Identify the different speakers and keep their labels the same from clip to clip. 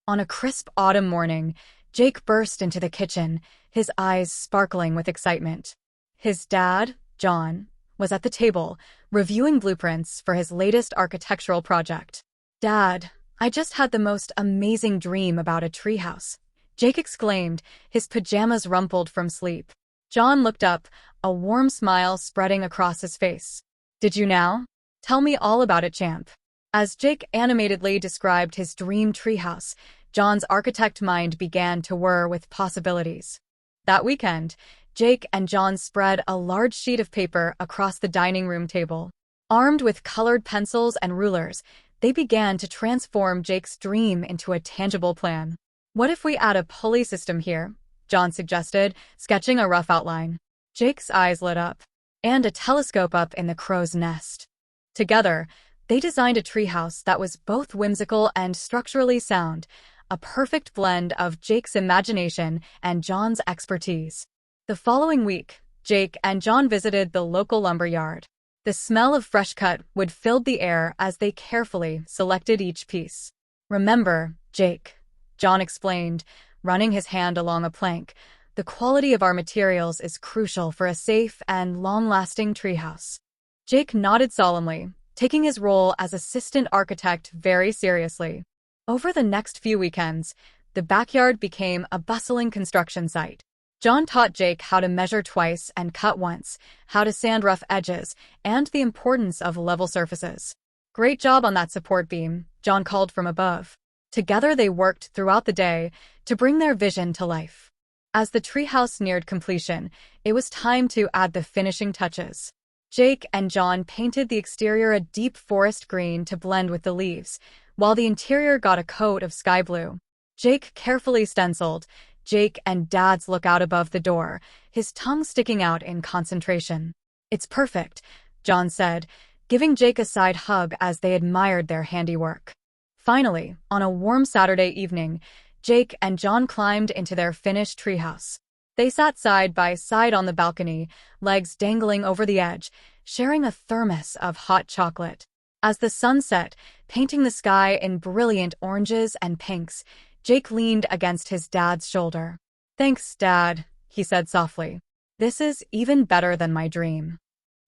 Speaker 1: On a crisp autumn morning, Jake burst into the kitchen, his eyes sparkling with excitement. His dad, John, was at the table, reviewing blueprints for his latest architectural project. "Dad, I just had the most amazing dream about a treehouse," Jake exclaimed, his pajamas rumpled from sleep. John looked up, a warm smile spreading across his face. "Did you now? Tell me all about it, champ." As Jake animatedly described his dream treehouse, John's architect mind began to whir with possibilities. That weekend, Jake and John spread a large sheet of paper across the dining room table. Armed with colored pencils and rulers, they began to transform Jake's dream into a tangible plan. "What if we add a pulley system here?" John suggested, sketching a rough outline. Jake's eyes lit up. "And a telescope up in the crow's nest." Together, they designed a treehouse that was both whimsical and structurally sound, a perfect blend of Jake's imagination and John's expertise. The following week, Jake and John visited the local lumber yard. The smell of fresh-cut wood filled the air as they carefully selected each piece. "Remember, Jake," John explained, running his hand along a plank, "the quality of our materials is crucial for a safe and long-lasting treehouse." Jake nodded solemnly, taking his role as assistant architect very seriously. Over the next few weekends, the backyard became a bustling construction site. John taught Jake how to measure twice and cut once, how to sand rough edges, and the importance of level surfaces. "Great job on that support beam," John called from above. Together they worked throughout the day to bring their vision to life. As the treehouse neared completion, it was time to add the finishing touches. Jake and John painted the exterior a deep forest green to blend with the leaves, while the interior got a coat of sky blue. Jake carefully stenciled. Jake and Dad's look out above the door, his tongue sticking out in concentration. "It's perfect," John said, giving Jake a side hug as they admired their handiwork. Finally, on a warm Saturday evening, Jake and John climbed into their finished treehouse. They sat side by side on the balcony, legs dangling over the edge, sharing a thermos of hot chocolate. As the sun set, painting the sky in brilliant oranges and pinks, Jake leaned against his dad's shoulder. "Thanks, Dad," he said softly. "This is even better than my dream."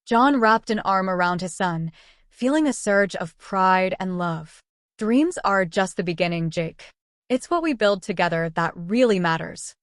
Speaker 1: John wrapped an arm around his son, feeling a surge of pride and love. "Dreams are just the beginning, Jake. It's what we build together that really matters."